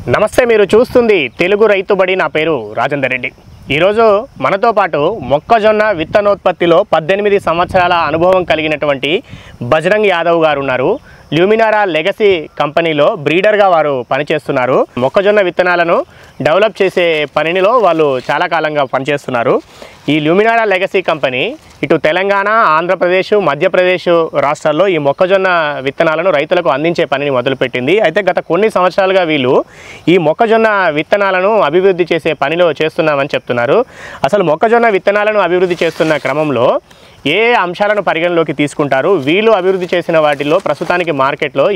నమస్తే, మీరు చూస్తుంది తెలుగు రైతు బడి. నా పేరు రాజేందర్ రెడ్డి. ఈరోజు మనతో పాటు మొక్కజొన్న విత్తనోత్పత్తిలో 18 సంవత్సరాల అనుభవం కలిగినటువంటి బజరంగ్ యాదవ్ గారు ఉన్నారు. ల్యూమినారా లెగసీ కంపెనీలో బ్రీడర్గా వారు పనిచేస్తున్నారు. మొక్కజొన్న విత్తనాలను డెవలప్ చేసే పనిలో వాళ్ళు చాలా కాలంగా పనిచేస్తున్నారు. ఈ ల్యూమినారా లెగసీ కంపెనీ ఇటు తెలంగాణ, ఆంధ్రప్రదేశ్, మధ్యప్రదేశ్ రాష్ట్రాల్లో ఈ మొక్కజొన్న విత్తనాలను రైతులకు అందించే పనిని మొదలుపెట్టింది. అయితే గత కొన్ని సంవత్సరాలుగా వీళ్ళు ఈ మొక్కజొన్న విత్తనాలను అభివృద్ధి చేసే పనిలో చేస్తున్నామని చెప్తున్నారు. అసలు మొక్కజొన్న విత్తనాలను అభివృద్ధి చేస్తున్న క్రమంలో ఏ అంశాలను పరిగణలోకి తీసుకుంటారు, వీళ్ళు అభివృద్ధి చేసిన వాటిల్లో ప్రస్తుతానికి మార్కెట్లో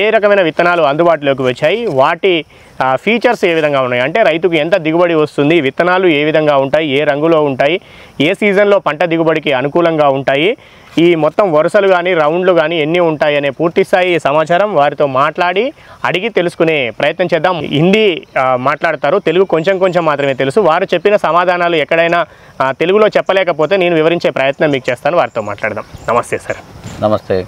ఏ రకమైన విత్తనాలు అందుబాటులోకి వచ్చాయి, వాటి ఫీచర్స్ ఏ విధంగా ఉన్నాయి, అంటే రైతుకు ఎంత దిగుబడి వస్తుంది, విత్తనాలు ఏ విధంగా ఉంటాయి, ఏ రంగులో ఉంటాయి, ఏ సీజన్లో పంట దిగుబడికి అనుకూలంగా ఉంటాయి, ఈ మొత్తం వరుసలు కానీ రౌండ్లు కానీ ఎన్ని ఉంటాయి అనే పూర్తిస్థాయి సమాచారం వారితో మాట్లాడి అడిగి తెలుసుకునే ప్రయత్నం చేద్దాం. హిందీ మాట్లాడతారు, తెలుగు కొంచెం కొంచెం మాత్రమే తెలుసు. వారు చెప్పిన సమాధానాలు ఎక్కడైనా తెలుగులో చెప్పలేకపోతే నేను వివరించే ప్రయత్నం మీకు చేస్తాను. వారితో మాట్లాడదాం. నమస్తే సార్. నమస్తే.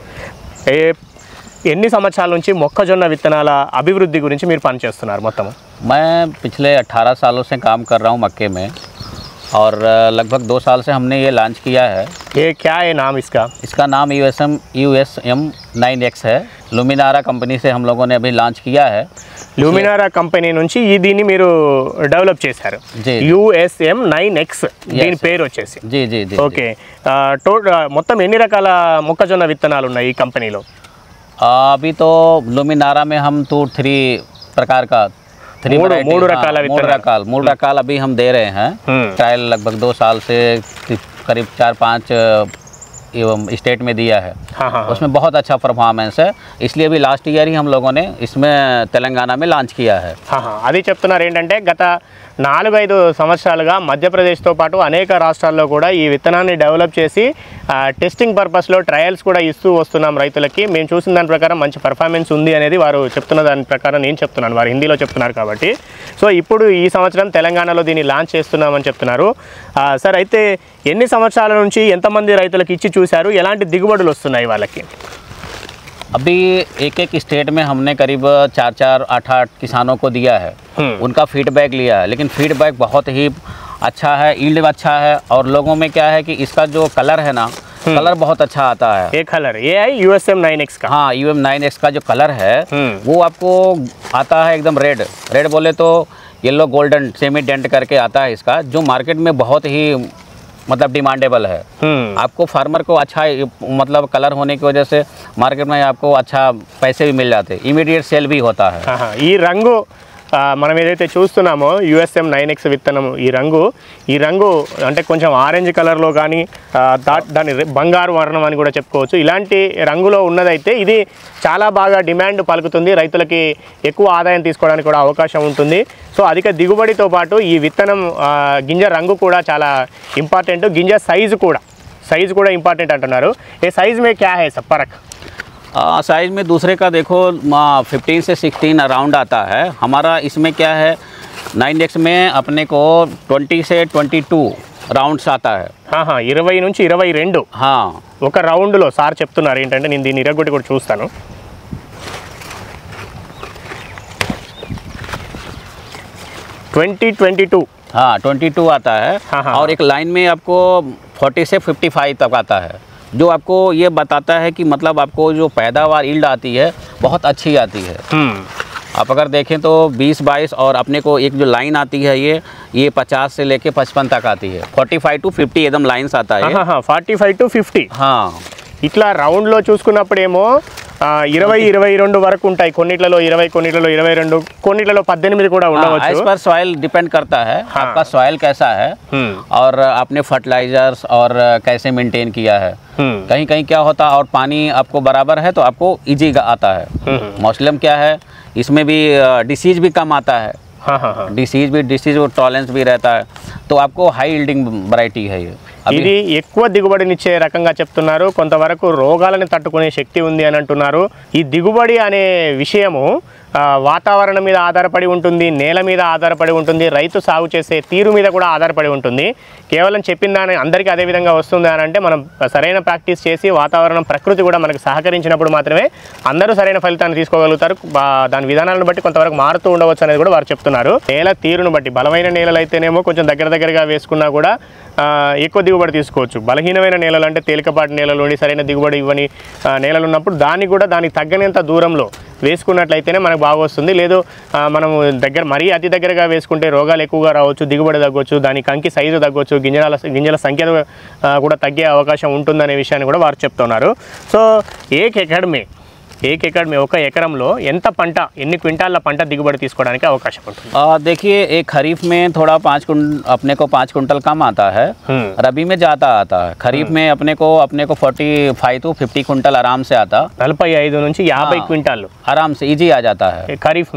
ఎన్ని సంవత్సరాల నుంచి మొక్కజొన్న విత్తనాల అభివృద్ధి గురించి మీరు పనిచేస్తున్నారు? మొత్తం मैं पिछले 18 सालों से काम कर रहा हूँ मक्के में, और लगभग 2 साल से हमने ये लॉन्च किया है. ये क्या है नाम इसका? इसका नाम USM 9X है. लुमिनारा कंपनी से हम लोगों ने अभी लॉन्च किया है. ల్యూమినారా కంపెనీ నుంచి దీన్ని మీరు డెవలప్ చేశారు. USM 9X దీని పేరు వచ్చేసి. जी जी जी. ఓకే. మొత్తం ఎన్ని రకాల మొక్కజొన్న విత్తనాలు ఉన్నాయి ఈ కంపెనీలో? अभी तो लुमिनारा में हम तो 3 प्रकार का मूड रकाल अभी हम दे रहे हैं. ट्रायल लगभग 2 साल से करीब 4-5 स्टेट में दिया है. हाँ. उसमें बहुत अच्छा परफॉर्मेंस है, इसलिए अभी लास्ट ईयर ही हम लोगों ने इसमें तेलंगाना में लॉन्च किया है. అది చెప్తున్నారు ఏంటంటే గత 4-5 సంవత్సరాలుగా మధ్యప్రదేశ్తో పాటు అనేక రాష్ట్రాల్లో కూడా ఈ విత్తనాన్ని డెవలప్ చేసి టెస్టింగ్ పర్పస్లో ట్రయల్స్ కూడా ఇస్తూ వస్తున్నాం రైతులకి. మేము చూసిన దాని ప్రకారం మంచి పర్ఫార్మెన్స్ ఉంది అనేది వారు చెప్తున్న దాని ప్రకారం నేను చెప్తున్నాను, వారు హిందీలో చెప్తున్నారు కాబట్టి. సో ఇప్పుడు ఈ సంవత్సరం తెలంగాణలో దీన్ని లాంచ్ చేస్తున్నామని చెప్తున్నారు. సార్, అయితే ఎన్ని సంవత్సరాల నుంచి ఎంతమంది రైతులకు ఇచ్చి చూశారు, ఎలాంటి దిగుబడులు వస్తున్నాయి వాళ్ళకి? अभी एक स्टेट में हमने करीब 4-4, 8-8 किसानों को दिया है. उनका फीडबैक लिया है, लेकिन फीडबैक बहुत ही अच्छा है, यील्ड अच्छा है, और लोगों में क्या है कि इसका जो कलर है ना, कलर बहुत अच्छा आता है. ये कलर ये है USM 9X का? हाँ, USM 9X का जो कलर है वो आपको आता है एकदम रेड बोले तो येलो गोल्डन सेमी डेंट करके आता है इसका, जो मार्केट में बहुत ही मतलब डिमांडेबल है. आपको फार्मर को अच्छा मतलब कलर होने की वजह से मार्केट में आपको अच्छा पैसे भी मिल जाते, इमीडिएट सेल भी होता है. ఈ రంగు మనం ఏదైతే చూస్తున్నామో USM 9X విత్తనం, ఈ రంగు అంటే కొంచెం ఆరెంజ్ కలర్లో కానీ దాని బంగారు వర్ణం అని కూడా చెప్పుకోవచ్చు. ఇలాంటి రంగులో ఉన్నదైతే ఇది చాలా బాగా డిమాండ్ పలుకుతుంది, రైతులకి ఎక్కువ ఆదాయం తీసుకోవడానికి కూడా అవకాశం ఉంటుంది. సో అధిక దిగుబడితో పాటు ఈ విత్తనం గింజ రంగు కూడా చాలా ఇంపార్టెంట్, గింజ సైజు కూడా ఇంపార్టెంట్ అంటున్నారు. ఏ సైజ్ మే క్యా హై సర్ ఫరక్? साइज़ में दूसरे का देखो 15 से 16 अराउंड आता है. हमारा इसमें क्या है 9X में अपने को 20 से 22 రౌండ్స్ आता है. 20 నుంచి 22 ఒక రౌండ్లో సార్ చెప్తున్నారు. ఏంటంటే నేను దీన్ని ఇరగొట్టి కూడా చూస్తాను. 20-22 22 आता है. और एक लाइन में आपको 40 से 55 तक आता है, जो आपको ये बताता है कि मतलब आपको जो पैदावार यील्ड आती है बहुत अच्छी आती है. आप अगर देखें तो 20-22, और अपने को एक जो लाइन आती है ये 50 से लेके 55 तक आती है. 45 to 50 एकदम लाइन्स आता है. 45 to 50 ఇట్లా రౌండ్లో చూసుకున్నప్పుడేమో 20-22 వరకు ఉంటాయి. కొన్నిట్లలో 20, కొన్నిట్లలో 22, కొన్నిట్లలో 18 కూడా ఉండవచ్చు. इस पर सॉइल डिपेंड करता है. आपका सॉइल कैसा है और आपने फर्टिलाइजर्स और कैसे मेंटेन किया है. कहीं कहीं क्या होता है और पानी आपको बराबर है तो आपको इजी आता है. मौसम क्या है, इसमें भी डिसीज भी कम आता है. डिसीज टॉलरेंस भी रहता है, तो आपको हाई यील्डिंग वैरायटी है ये. ఇది ఎక్కువ దిగుబడినిచ్చే రకంగా చెప్తున్నారు. కొంతవరకు రోగాలను తట్టుకునే శక్తి ఉంది అని అంటున్నారు. ఈ దిగుబడి అనే విషయము వాతావరణం మీద ఆధారపడి ఉంటుంది, నేల మీద ఆధారపడి ఉంటుంది, రైతు సాగు చేసే తీరు మీద కూడా ఆధారపడి ఉంటుంది. కేవలం చెప్పిన దాని అందరికీ అదే విధంగా వస్తుంది అని అంటే మనం సరైన ప్రాక్టీస్ చేసి వాతావరణం ప్రకృతి కూడా మనకు సహకరించినప్పుడు మాత్రమే అందరూ సరైన ఫలితాన్ని తీసుకోగలుగుతారు. దాని విధానాలను బట్టి కొంతవరకు మారుతూ ఉండవచ్చు అనేది కూడా వారు చెప్తున్నారు. నేల తీరును బట్టి బలమైన నేలలు అయితేనేమో కొంచెం దగ్గరగా వేసుకున్నా కూడా ఎక్కువ దిగుబడి తీసుకోవచ్చు. బలహీనమైన నేలలు అంటే తేలికపాటి నేలలోని సరైన దిగుబడి ఇవ్వని నేలలు ఉన్నప్పుడు దాన్ని కూడా దానికి తగ్గనంత దూరంలో వేసుకున్నట్లయితేనే మనకు బాగా వస్తుంది. లేదు మనం మరీ అతి దగ్గరగా వేసుకుంటే రోగాలు ఎక్కువగా రావచ్చు, దిగుబడి తగ్గవచ్చు, దాని కంకి సైజు తగ్గవచ్చు, గింజల సంఖ్య కూడా తగ్గే అవకాశం ఉంటుందనే విషయాన్ని కూడా వారు చెప్తున్నారు. సో एक एकड़ में ఒక ఎకరంలో ఎంత పంట ఎన్ని క్వింటాల పంట దిగుబడి తీసుకోవడానికి అవకాశం ఉంటుంది? देखिए एक खरीफ में थोड़ा 5 कुंटल कम आता है, रबी में ज़्यादा आता है। खरीफ में अपने को 45 to 50 कुंटल आराम से आता, 45 నుంచి 50 क्विंटाल आराम से इजी आ जाता है खरीफ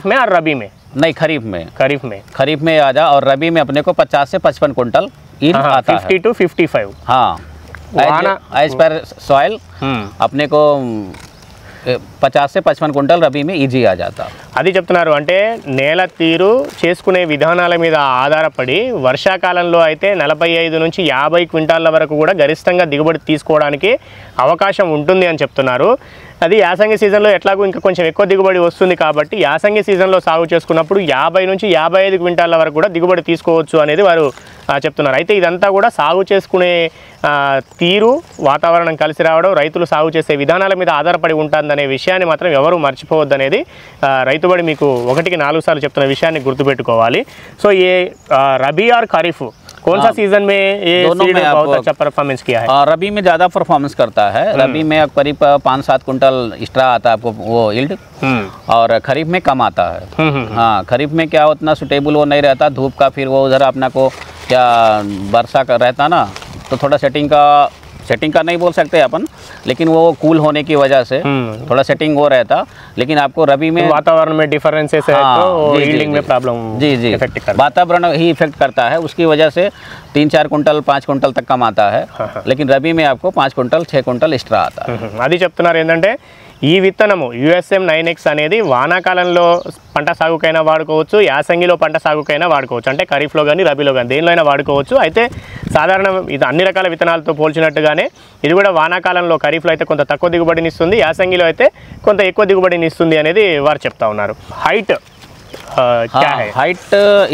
में और रबी में नहीं खरीफ में आ जा, और रबी में अपने को 50 से 55 कुंटल आता है, 50 to 55। हाँ एज पर सॉइल अपने को 50 से 55 कुंटल रबी में ఈజీ आ जाता। అది చెప్తున్నారు. అంటే నేల తీరు చేసుకునే విధానాల మీద ఆధారపడి వర్షాకాలంలో అయితే 45 నుంచి 50 క్వింటాల వరకు కూడా గరిష్టంగా దిగుబడి తీసుకోవడానికి అవకాశం ఉంటుంది అని చెప్తున్నారు. అది యాసంగి సీజన్లో ఎట్లాగో ఇంకా కొంచెం ఎక్కువ దిగుబడి వస్తుంది కాబట్టి యాసంగి సీజన్లో సాగు చేసుకున్నప్పుడు 50 నుంచి 55 క్వింటాల వరకు కూడా దిగుబడి తీసుకోవచ్చు అనేది వారు చెప్తున్నారు. అయితే ఇదంతా కూడా సాగు చేసుకునే తీరు, వాతావరణం కలిసి రావడం, రైతులు సాగు చేసే విధానాల మీద ఆధారపడి ఉంటుందనే విషయాన్ని మాత్రం ఎవరు మర్చిపోవద్దు అనేది రైతుబడి మీకు 1కి 4 సార్లు చెప్తున్న విషయాన్ని గుర్తుపెట్టుకోవాలి. సో ఏ రబీ ఆర్ ఖరీఫ్ कौन सा सीजन में ये सीड बहुत अच्छा परफॉर्मेंस किया है? रबी में ज़्यादा परफॉर्मेंस करता है। रबी में करीब 5-7 कुंटल एक्स्ट्रा आता है आपको वो यील्ड, और खरीफ में कम आता है। हाँ खरीफ में क्या उतना सुटेबल वो नहीं रहता, धूप का फिर वो उधर अपना को क्या वर्षा का रहता ना, तो थोड़ा सेटिंग का नहीं बोल सकते अपन, लेकिन वो कूल होने की वजह से थोड़ा सेटिंग हो रहता। लेकिन आपको रबी में वातावरण में डिफरेंसेस है तो यील्डिंग में प्रॉब्लम इफेक्ट करता है, वातावरण ही इफेक्ट करता है, उसकी वजह से 3-4 कुंटल 5 कुंटल तक कम आता है। लेकिन रबी में आपको 5 कुंटल 6 कुंटल एक्स्ट्रा आता है। అది చెప్తున్నారు ఏంటంటే ఈ విత్తనము USM 9X అనేది వానాకాలంలో పంట సాగుకైనా వాడుకోవచ్చు, యాసంగిలో పంట సాగుకైనా వాడుకోవచ్చు. అంటే ఖరీఫ్లో కానీ రబీలో కానీ దేనిలో అయినా వాడుకోవచ్చు. అయితే సాధారణ ఇది అన్ని రకాల విత్తనాలతో పోల్చినట్టుగానే ఇది కూడా వానాకాలంలో ఖరీఫ్లో అయితే కొంత తక్కువ దిగుబడిని ఇస్తుంది, యాసంగిలో అయితే కొంత ఎక్కువ దిగుబడిని ఇస్తుంది అనేది వారు చెప్తా ఉన్నారు. హైట్ क्या है? हाइट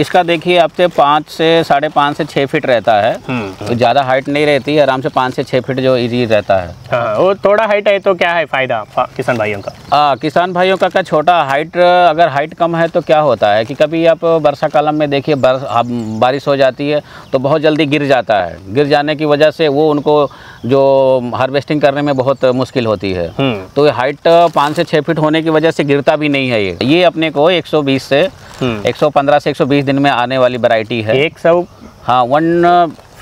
इसका देखिए आपसे 5 से 5.5 से 6 फीट रहता है, तो ज़्यादा हाइट नहीं रहती, आराम से 5 से 6 फीट जो इजी रहता है। वो थोड़ा हाइट है तो क्या है फ़ायदा किसान भाइयों का? किसान भाइयों का क्या छोटा हाइट, अगर हाइट कम है तो क्या होता है कि कभी आप वर्षा कालम में देखिए बारिश हो जाती है तो बहुत जल्दी गिर जाता है, गिर जाने की वजह से वो उनको जो हार्वेस्टिंग करने में बहुत मुश्किल होती है। तो हाइट 5 से 6 फीट होने की वजह से गिरता भी नहीं है। ये अपने को 120 से 115 से 120 दिन में आने वाली वैरायटी है।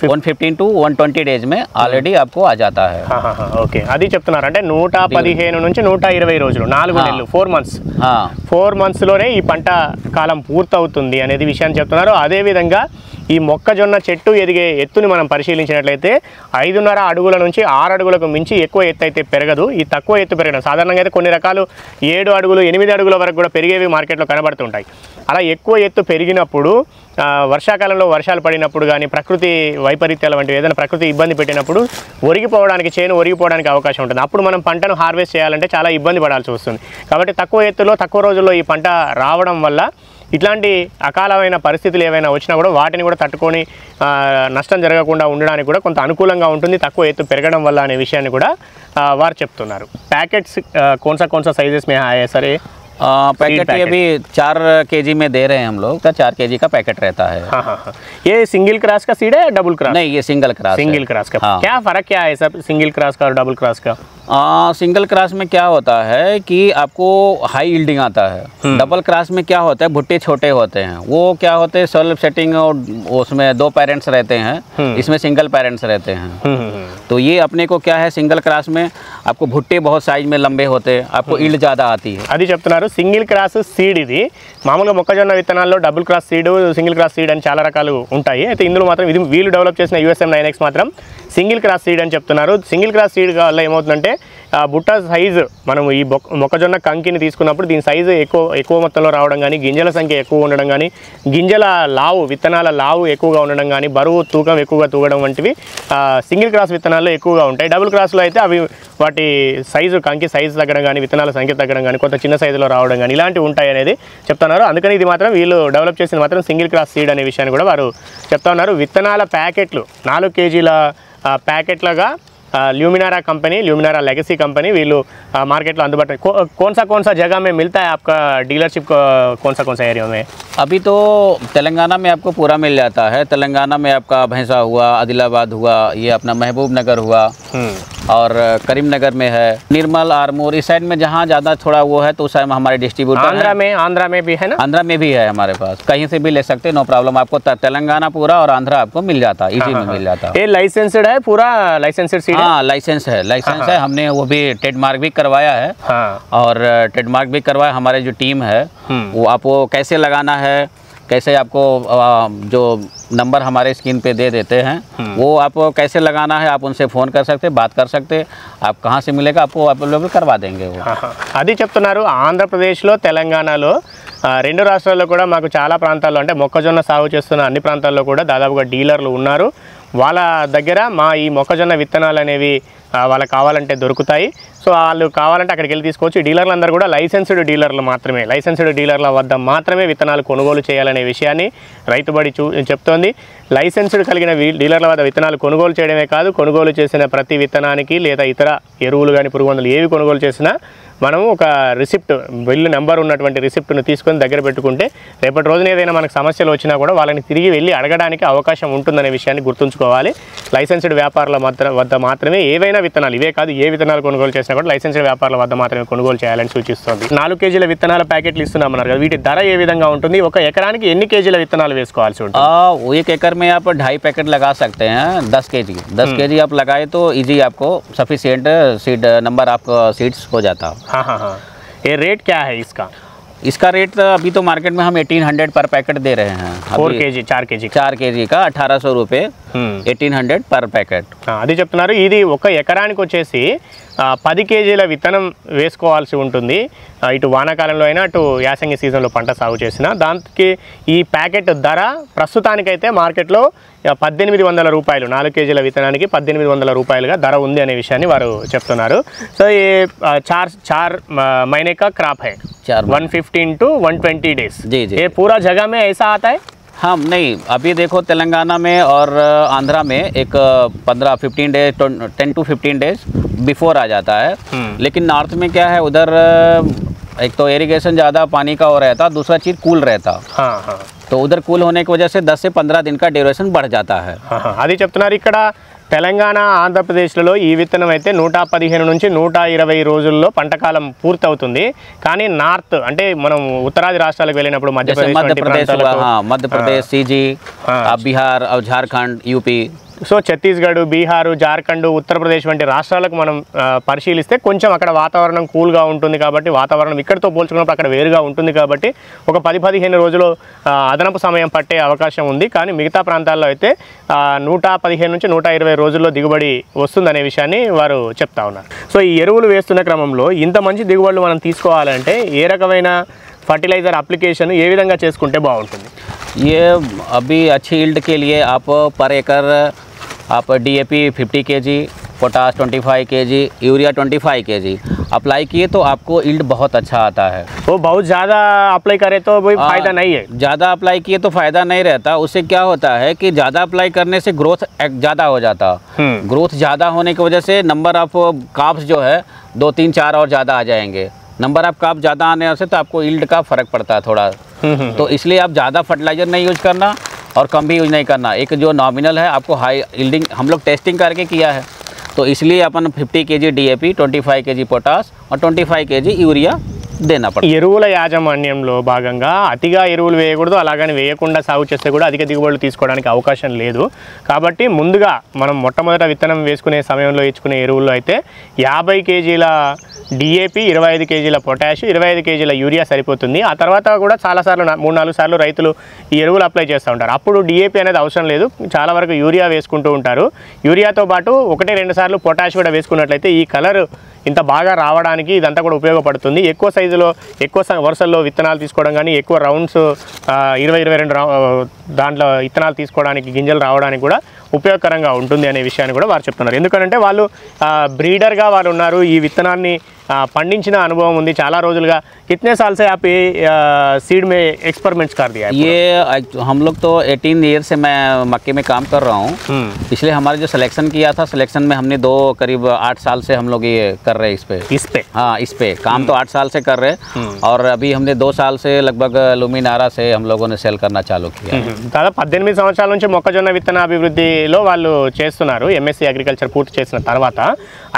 115 to 120 डेज में ऑलरेडी आपको आ जाता है। ఓకే అది చెప్తున్నారు. అంటే 115 నుంచి 120 రోజులు 4 నెలలు 4 మంత్స్ 4 మంత్స్లోనే ఈ పంట కాలం పూర్తవుతుంది అనేది విషయాన్ని చెప్తున్నారు. అదేవిధంగా ఈ మొక్కజొన్న చెట్టు ఎదిగే ఎత్తుని మనం పరిశీలించినట్లయితే 5.5 అడుగుల నుంచి 6 అడుగులకు మించి ఎక్కువ ఎత్తు అయితే పెరగదు. ఈ తక్కువ ఎత్తు పెరగడం సాధారణంగా అయితే కొన్ని రకాలు 7 అడుగులు 8 అడుగుల వరకు కూడా పెరిగేవి మార్కెట్లో కనబడుతుంటాయి. అలా ఎక్కువ ఎత్తు పెరిగినప్పుడు వర్షాకాలంలో వర్షాలు పడినప్పుడు కానీ ప్రకృతి వైపరీత్యాల వంటివి ఏదైనా ప్రకృతి ఇబ్బంది పెట్టినప్పుడు చేను ఒరిగిపోవడానికి అవకాశం ఉంటుంది. అప్పుడు మనం పంటను హార్వెస్ట్ చేయాలంటే చాలా ఇబ్బంది పడాల్సి వస్తుంది. కాబట్టి తక్కువ ఎత్తులో తక్కువ రోజుల్లో ఈ పంట రావడం వల్ల ఇట్లాంటి అకాలమైన పరిస్థితులు ఏవైనా వచ్చినా కూడా వాటిని కూడా తట్టుకొని నష్టం జరగకుండా ఉండడానికి కూడా కొంత అనుకూలంగా ఉంటుంది తక్కువ ఎత్తు పెరగడం వల్ల అనే విషయాన్ని కూడా వారు చెప్తున్నారు. ప్యాకెట్స్ कौन सा साइजेस में है सर? पैकेट ये भी 4 kg में दे रहे हैं हम लोग, 4 kg का पैकेट रहता है। ये सिंगल क्रॉस का सीड है डबल क्रॉस? नहीं ये सिंगल क्रॉस का। क्या फर्क क्या है सर सिंगल क्रॉस का और डबल क्रॉस का? सिंगल क्रॉस में क्या होता है कि आपको हाई यील्डिंग आता है, डबल क्रॉस में क्या होता है भुट्टे छोटे होते हैं, वो क्या होते हैं सेल्फ सेटिंग और उसमें 2 पेरेंट्स रहते हैं, इसमें सिंगल पेरेंट्स रहते हैं। तो ये अपने को क्या है सिंगल क्रॉस में आपको भुट्टे बहुत साइज में लंबे होते हैं, आपको ईल्ड ज़्यादा आती है। అది చెప్తున్నారు సింగిల్ క్రాస్ సీడ్ ఇది మామూలుగా మొక్కజొన్న విత్తనాల్లో double cross seed single cross seed అని చాలా రకాలు ఉంటాయి. అయితే ఇందులో మాత్రం ఇది వీళ్ళు డెవలప్ చేసిన USM 9X మాత్రం సింగిల్ క్రాస్ సీడ్ అని చెప్తున్నారు. సింగిల్ క్రాస్ సీడ్ వల్ల ఏమవుతుందంటే బుట్ట సైజు మనం ఈ మొక్కజొన్న కంకిని తీసుకున్నప్పుడు దీని సైజు ఎక్కువ మొత్తంలో రావడం కానీ, గింజల సంఖ్య ఎక్కువ ఉండడం కానీ, గింజల లావు విత్తనాల లావు ఎక్కువగా ఉండడం కానీ, బరువు తూకం ఎక్కువగా తూగడం వంటివి సింగిల్ క్రాస్ విత్తనాల్లో ఎక్కువగా ఉంటాయి. డబుల్ క్రాస్లో అయితే అవి వాటి సైజు కంకి సైజు తగ్గడం కానీ, విత్తనాల సంఖ్య తగ్గడం కానీ, కొంత చిన్న సైజులో రావడం కానీ ఇలాంటివి ఉంటాయి అనేది చెప్తున్నారు. అందుకని ఇది మాత్రం వీళ్ళు డెవలప్ చేసింది మాత్రం సింగిల్ క్రాస్ సీడ్ అనే విషయాన్ని కూడా వారు చెప్తా ఉన్నారు. విత్తనాల ప్యాకెట్లు 4 కేజీల ప్యాకెట్లుగా ल्यूमिनारा कंपनी, ल्यूमिनारा लेगेसी कंपनी वीलू मार्केट में अंदुबाटु कौन सा जगह में मिलता है आपका डीलरशिप कौन सा एरिया में? अभी तो तेलंगाना में आपको पूरा मिल जाता है। तेलंगाना में आपका भैंसा हुआ, आदिलाबाद हुआ, ये अपना महबूब नगर हुआ और करीमनगर में है, निर्मल आरमूर इस साइड में जहाँ ज़्यादा थोड़ा वो है तो उस साइड में हमारे डिस्ट्रीब्यूटर आंध्रा में भी है ना? आंध्रा में भी है हमारे पास, कहीं से भी ले सकते, नो प्रॉब्लम। आपको तेलंगाना पूरा और आंध्रा आपको मिल जाता है, इजी में मिल जाता है। ये लाइसेंस्ड है पूरा, लाइसेंस्ड सीड? हाँ लाइसेंस है, लाइसेंस है, हमने वो भी ट्रेडमार्क भी करवाया है। और ट्रेडमार्क भी करवाया। हमारे जो टीम है वो आपको कैसे लगाना है, कैसे आपको जो नंबर हमारे स्क्रीन पे दे देते हैं वो आपको कैसे लगाना है, आप उनसे फ़ोन कर सकते, बात कर सकते, आप कहाँ से मिलेगा आपको अवेलेबल करवा देंगे वो। అది చెప్తున్నారు. ఆంధ్రప్రదేశ్లో తెలంగాణలో రెండు రాష్ట్రాల్లో కూడా మాకు చాలా ప్రాంతాల్లో అంటే మొక్కజొన్న సాగు చేస్తున్న అన్ని ప్రాంతాల్లో కూడా దాదాపుగా డీలర్లు ఉన్నారు. వాళ్ళ దగ్గర మా ఈ మొక్కజొన్న విత్తనాలు అనేవి వాళ్ళకి కావాలంటే దొరుకుతాయి. సో వాళ్ళు కావాలంటే అక్కడికి వెళ్ళి తీసుకోవచ్చు. డీలర్లు అందరూ కూడా లైసెన్స్డ్ డీలర్లు మాత్రమే, లైసెన్స్డ్ డీలర్ల వద్ద మాత్రమే విత్తనాలు కొనుగోలు చేయాలనే విషయాన్ని రైతుబడి చెప్తోంది. లైసెన్స్డ్ కలిగిన డీలర్ల వద్ద విత్తనాలు కొనుగోలు చేయడమే కాదు, కొనుగోలు చేసిన ప్రతి విత్తనానికి లేదా ఇతర ఎరువులు కానీ పురుగు మందులు ఏవి కొనుగోలు చేసినా మనము ఒక రిసిప్ట్, బిల్లు నెంబర్ ఉన్నటువంటి రిసిప్ట్ను తీసుకొని దగ్గర పెట్టుకుంటే రేపటి రోజున ఏదైనా మనకు సమస్యలు వచ్చినా కూడా వాళ్ళని తిరిగి వెళ్ళి అడగడానికి అవకాశం ఉంటుందనే విషయాన్ని గుర్తుంచుకోవాలి. లైసెన్స్డ్ వ్యాపారుల వద్ద మాత్రమే ఏవైనా విత్తనాలు, ఇవే కాదు ఏ విత్తనాలు కొనుగోలు చేసినా కూడా లైసెన్స్డ్ వ్యాపారుల వద్ద మాత్రమే కొనుగోలు చేయాలని సూచిస్తోంది. 4 కేజీల విత్తనాల ప్యాకెట్లు ఇస్తున్నామన్నారు కదా, వీటి ధర ఏ విధంగా ఉంటుంది? ఒక ఎకరానికి ఎన్ని కేజీల విత్తనాలు వేసుకోవాల్సి ఉంటుంది? 1 एकड़ में आप 2.5 पैकेट लगा सकते हैं, 10 केजी 10 केजी आप लगाए तो इजी आपको सफिशिएंट सीड नंबर आपका सीड्स हो जाता है। हाँ। ये रेट क्या है इसका? इसका रेट अभी तो मार्केट में हम 1800 पर पैकेट दे रहे हैं। 4 केजी 4 केजी का 1800 रुपये 1800 पर पैकेट। అది చెప్తున్నారు. ఇది ఒక ఎకరానికి వచ్చేసి 10 కేజీల విత్తనం వేసుకోవాల్సి ఉంటుంది. ఇటు వానాకాలంలో అయినా అటు యాసంగి సీజన్లో పంట సాగు చేసిన దానికి ఈ ప్యాకెట్ ధర ప్రస్తుతానికైతే మార్కెట్లో 1800 రూపాయలు, 4 కేజీల విత్తనానికి 1800 రూపాయలుగా ధర ఉంది అనే విషయాన్ని వారు చెప్తున్నారు. సో ఈ 4 महीने का क्रॉप है, 115 to 120 डेज। जी ये पूरा जगह में ऐसा आता है? हाँ नहीं, अभी देखो तेलंगाना में और आंध्रा में एक 15 डेज 10 to 15 डेज बिफोर आ जाता है। लेकिन नॉर्थ में क्या है, उधर एक तो इरिगेशन ज़्यादा पानी का हो रहता, दूसरा चीज़ कूल रहता। हाँ। तो उधर कूल होने की वजह से 10 से 15 दिन का ड्यूरेशन बढ़ जाता है। అది చెప్తున్నారు. ఇక్కడ తెలంగాణ ఆంధ్రప్రదేశ్లలో ఈ విత్తనం అయితే 115 నుంచి 120 రోజుల్లో పంటకాలం పూర్తవుతుంది. కానీ నార్త్ అంటే మనం ఉత్తరాది రాష్ట్రాలకు వెళ్ళినప్పుడు మధ్యప్రదేశ్ सीजी, बिहार और झारखंड, यूपी, సో ఛత్తీస్గఢ్, బీహార్, జార్ఖండ్, ఉత్తరప్రదేశ్ వంటి రాష్ట్రాలకు మనం పరిశీలిస్తే కొంచెం అక్కడ వాతావరణం కూల్గా ఉంటుంది కాబట్టి వాతావరణం ఇక్కడితో పోల్చుకున్నప్పుడు అక్కడ వేరుగా ఉంటుంది కాబట్టి ఒక 10-15 రోజులు అదనపు సమయం పట్టే అవకాశం ఉంది. కానీ మిగతా ప్రాంతాల్లో అయితే 115 నుంచి 120 రోజుల్లో దిగుబడి వస్తుందనే విషయాన్ని వారు చెప్తా ఉన్నారు. సో ఈ ఎరువులు వేస్తున్న క్రమంలో ఇంత మంచి దిగుబడులు మనం తీసుకోవాలంటే ఏ రకమైన ఫర్టిలైజర్ అప్లికేషన్ ఏ విధంగా చేసుకుంటే బాగుంటుంది? ये अभी अच्छी यील्ड के लिए आप पर एकड़ आप DAP 50 kg, potash 25 kg, urea 25 kg apply किए तो आपको यील्ड बहुत अच्छा आता है। वो बहुत ज़्यादा अप्लाई करे तो कोई फ़ायदा नहीं है? ज़्यादा अप्लाई किए तो फ़ायदा नहीं रहता। उससे क्या होता है कि ज़्यादा अप्लाई करने से ग्रोथ ज़्यादा हो जाता। ग्रोथ ज़्यादा होने की वजह से नंबर ऑफ काप्स जो है 2, 3, 4 और ज़्यादा आ जाएंगे। नंबर ऑफ काप ज़्यादा आने से तो आपको यील्ड का फ़र्क पड़ता है थोड़ा। तो इसलिए आप ज़्यादा फर्टिलाइज़र नहीं यूज करना और कम भी यूज नहीं करना। एक जो नॉमिनल है आपको हाई यील्डिंग हम लोग टेस्टिंग करके किया है, तो इसलिए अपन 50 kg DAP, 25 kg पोटास और 25 kg यूरिया देना पड़ता है। ఎరువుల యాజమాన్యంలో భాగంగా అతిగా ఎరువులు వేయకూడదు, అలాగని వేయకుండా సాగు చేస్తే కూడా అధిక దిగుబడులు తీసుకోవడానికి అవకాశం లేదు. కాబట్టి ముందుగా మనం మొట్టమొదట విత్తనం వేసుకునే సమయంలో ఇచ్చుకునే ఎరువుల్లో అయితే 50 కేజీల డిఏపి, 25 కేజీల పొటాష్, 25 కేజీల యూరియా సరిపోతుంది. ఆ తర్వాత కూడా చాలాసార్లు 3-4 సార్లు రైతులు ఈ ఎరువులు అప్లై చేస్తూ ఉంటారు. అప్పుడు డిఏపి అనేది అవసరం లేదు, చాలా వరకు యూరియా వేసుకుంటూ ఉంటారు. యూరియాతో పాటు 1-2 సార్లు పొటాష్ కూడా వేసుకున్నట్లయితే ఈ కలర్ ఇంత బాగా రావడానికి ఇదంతా కూడా ఉపయోగపడుతుంది. ఎక్కువ సైజులో ఎక్కువ వరుసల్లో విత్తనాలు తీసుకోవడం కానీ, ఎక్కువ రౌండ్స్ 20-22 దాంట్లో విత్తనాలు తీసుకోవడానికి, గింజలు రావడానికి కూడా ఉపయోగకరంగా ఉంటుంది అనే విషయాన్ని కూడా వారు చెప్తున్నారు. ఎందుకంటే వాళ్ళు బ్రీడర్గా వారు ఉన్నారు, ఈ విత్తనాన్ని पंडिंచిన అనుభవం ఉంది చాలా రోజులుగా. कितने साल से आप ये सीड में एक्सपेरिमेंट्स कर दिया है? ये हम लोग तो 18 ईयर से मैं मक्के में काम कर रहा हूँ. इसलिए हमारा जो सिलेक्शन किया था, सिलेक्शन में हमने करीब 8 साल से हम लोग ये कर रहे हैं इस पे. हाँ, इस पे काम तो 8 साल से कर रहे हैं. और अभी हमने 2 साल से लगभग लुमिनारा से हम लोगों ने सेल करना चालू किया. దాదాపు 18 సంవత్సరాల నుంచి మొక్కజొన్న విత్తన అభివృద్ధిలో వాళ్ళు చేస్తున్నారు ఎంఎస్సీ అగ్రికల్చర్ పూర్తి చేసిన తర్వాత.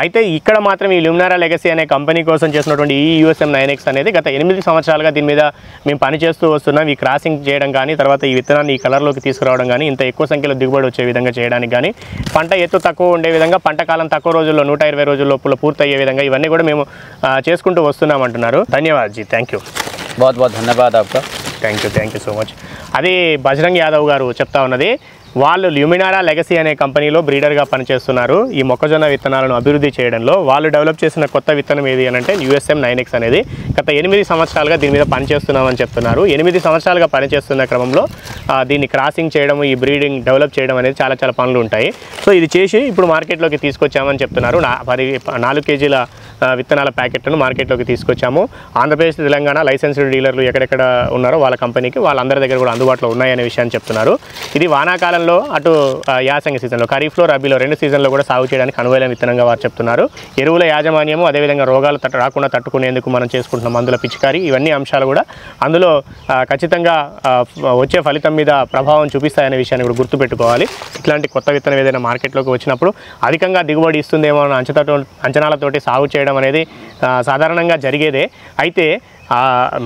అయితే ఇక్కడ మాత్రం ఈ ల్యూమినారా లెగసీ అనే కంపెనీ కోసం చేసినటువంటి ఈ USM 9X అనేది గత 8 సంవత్సరాలుగా దీని మీద మేము పనిచేస్తూ వస్తున్నాం. ఈ క్రాసింగ్ చేయడం కానీ, తర్వాత ఈ విత్తనాన్ని ఈ కలర్లోకి తీసుకురావడం కానీ, ఇంత ఎక్కువ సంఖ్యలో దిగుబడి వచ్చే విధంగా చేయడానికి కానీ, పంట ఎత్తు తక్కువ ఉండే విధంగా, పంట కాలం తక్కువ రోజుల్లో 120 రోజుల లోపల పూర్తయ్యే విధంగా ఇవన్నీ కూడా మేము చేసుకుంటూ వస్తున్నాం అంటున్నారు. ధన్యవాద్ జీ, థ్యాంక్ యూ. बहुत बहुत धन्यवाद आपका. Thank you so much. అది బజరంగ్ యాదవ్ గారు చెప్తా ఉన్నది. వాళ్ళు ల్యూమినారా లెగసీ అనే కంపెనీలో బ్రీడర్గా పనిచేస్తున్నారు. ఈ మొక్కజొన్న విత్తనాలను అభివృద్ధి చేయడంలో వాళ్ళు డెవలప్ చేసిన కొత్త విత్తనం ఏది అని అంటే USM 9X అనేది. గత 8 సంవత్సరాలుగా దీని మీద పనిచేస్తున్నామని చెప్తున్నారు. 8 సంవత్సరాలుగా పనిచేస్తున్న క్రమంలో దీన్ని క్రాసింగ్ చేయడం, ఈ బ్రీడింగ్ డెవలప్ చేయడం అనేది చాలా పనులు ఉంటాయి. సో ఇది చేసి ఇప్పుడు మార్కెట్లోకి తీసుకొచ్చామని చెప్తున్నారు. 4 కేజీల విత్తనాల ప్యాకెట్లను మార్కెట్లోకి తీసుకొచ్చాము. ఆంధ్రప్రదేశ్, తెలంగాణ లైసెన్స్డ్ డీలర్లు ఎక్కడెక్కడ ఉన్నారో వాళ్ళ కంపెనీకి వాళ్ళందరి దగ్గర కూడా అందుబాటులో ఉన్నాయనే విషయాన్ని చెప్తున్నారు. ఇది వానాకాలంలో అటు యాసంగి సీజన్లో, ఖరీఫ్లో, రబీలో 2 సీజన్లో కూడా సాగు చేయడానికి అనువైన విత్తనంగా వారు చెప్తున్నారు. ఎరువుల యాజమాన్యము, అదేవిధంగా రోగాలు రాకుండా తట్టుకునేందుకు మనం చేసుకుంటున్న మందుల పిచికారీ, ఇవన్నీ అంశాలు కూడా అందులో ఖచ్చితంగా వచ్చే ఫలితం మీద ప్రభావం చూపిస్తాయనే విషయాన్ని కూడా గుర్తుపెట్టుకోవాలి. ఇట్లాంటి కొత్త విత్తనం ఏదైనా మార్కెట్లోకి వచ్చినప్పుడు అధికంగా దిగుబడి ఇస్తుందేమో అన్న అంచనాలతోటి సాగు చేయడం అనేది సాధారణంగా జరిగేదే. అయితే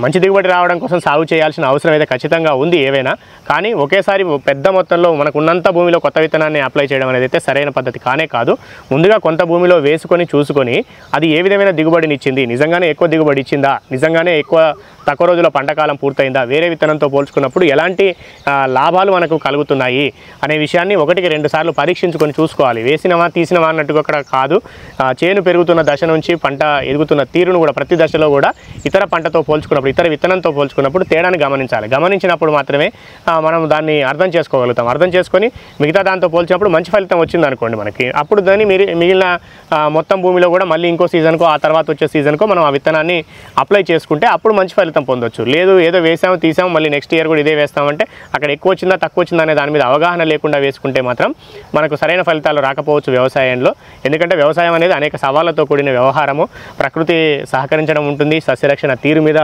మంచి దిగుబడి రావడం కోసం సాగు చేయాల్సిన అవసరం అయితే ఖచ్చితంగా ఉంది ఏవైనా. కానీ ఒకేసారి పెద్ద మొత్తంలో మనకు ఉన్నంత భూమిలో కొత్త విత్తనాన్ని అప్లై చేయడం అనేది అయితే సరైన పద్ధతి కానే కాదు. ముందుగా కొంత భూమిలో వేసుకొని చూసుకొని అది ఏ విధమైన దిగుబడిని ఇచ్చింది, నిజంగానే ఎక్కువ దిగుబడి ఇచ్చిందా, నిజంగానే తక్కువ రోజుల్లో పంటకాలం పూర్తయిందా, వేరే విత్తనంతో పోల్చుకున్నప్పుడు ఎలాంటి లాభాలు మనకు కలుగుతున్నాయి అనే విషయాన్ని 1-2 సార్లు పరీక్షించుకొని చూసుకోవాలి. వేసినవా తీసినవా అన్నట్టుగా అక్కడ కాదు. చేను పెరుగుతున్న దశ నుంచి పంట ఎదుగుతున్న తీరును కూడా ప్రతి దశలో కూడా ఇతర పంటతో పోల్చుకున్నప్పుడు, ఇతర విత్తనంతో పోల్చుకున్నప్పుడు తేడాను గమనించాలి. గమనించినప్పుడు మాత్రమే మనం దాన్ని అర్థం చేసుకోగలుగుతాం. అర్థం చేసుకొని మిగతా దాంతో పోల్చినప్పుడు మంచి ఫలితం వచ్చింది అనుకోండి మనకి, అప్పుడు దాన్ని మిగిలిన మొత్తం భూమిలో కూడా మళ్ళీ ఇంకో సీజన్కో, ఆ తర్వాత వచ్చే సీజన్కో మనం ఆ విత్తనాన్ని అప్లై చేసుకుంటే అప్పుడు మంచి ఫలితం పొందొచ్చు. లేదు ఏదో వేసాము తీసాము మళ్ళీ నెక్స్ట్ ఇయర్ కూడా ఇదే వేస్తామంటే అక్కడ ఎక్కువ వచ్చిందా తక్కువ వచ్చిందా అనే దాని మీద అవగాహన లేకుండా వేసుకుంటే మాత్రం మనకు సరైన ఫలితాలు రాకపోవచ్చు వ్యవసాయంలో. ఎందుకంటే వ్యవసాయం అనేది అనేక సవాళ్లతో కూడిన వ్యవహారము. ప్రకృతి సహకరించడం ఉంటుంది, సస్యరక్షణ తీరు మీద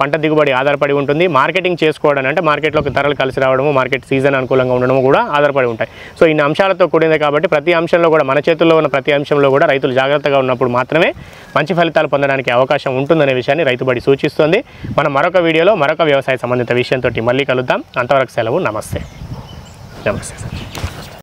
పంట దిగుబడి ఆధారపడి ఉంటుంది. మార్కెటింగ్ చేసుకోవడం అంటే మార్కెట్లోకి ధరలు కలిసి రావడము, మార్కెట్ సీజన్ అనుకూలంగా ఉండడము కూడా ఆధారపడి ఉంటాయి. సో ఇన్ని అంశాలతో కూడింది కాబట్టి ప్రతి అంశంలో కూడా, మన చేతుల్లో ఉన్న ప్రతి అంశంలో కూడా రైతులు జాగ్రత్తగా ఉన్నప్పుడు మాత్రమే మంచి ఫలితాలు పొందడానికి అవకాశం ఉంటుందనే విషయాన్ని రైతుబడి సూచిస్తుంది. మనం మరొక వీడియోలో మరొక వ్యవసాయ సంబంధిత విషయంతో మళ్ళీ కలుద్దాం. అంతవరకు సెలవు. నమస్తే సార్.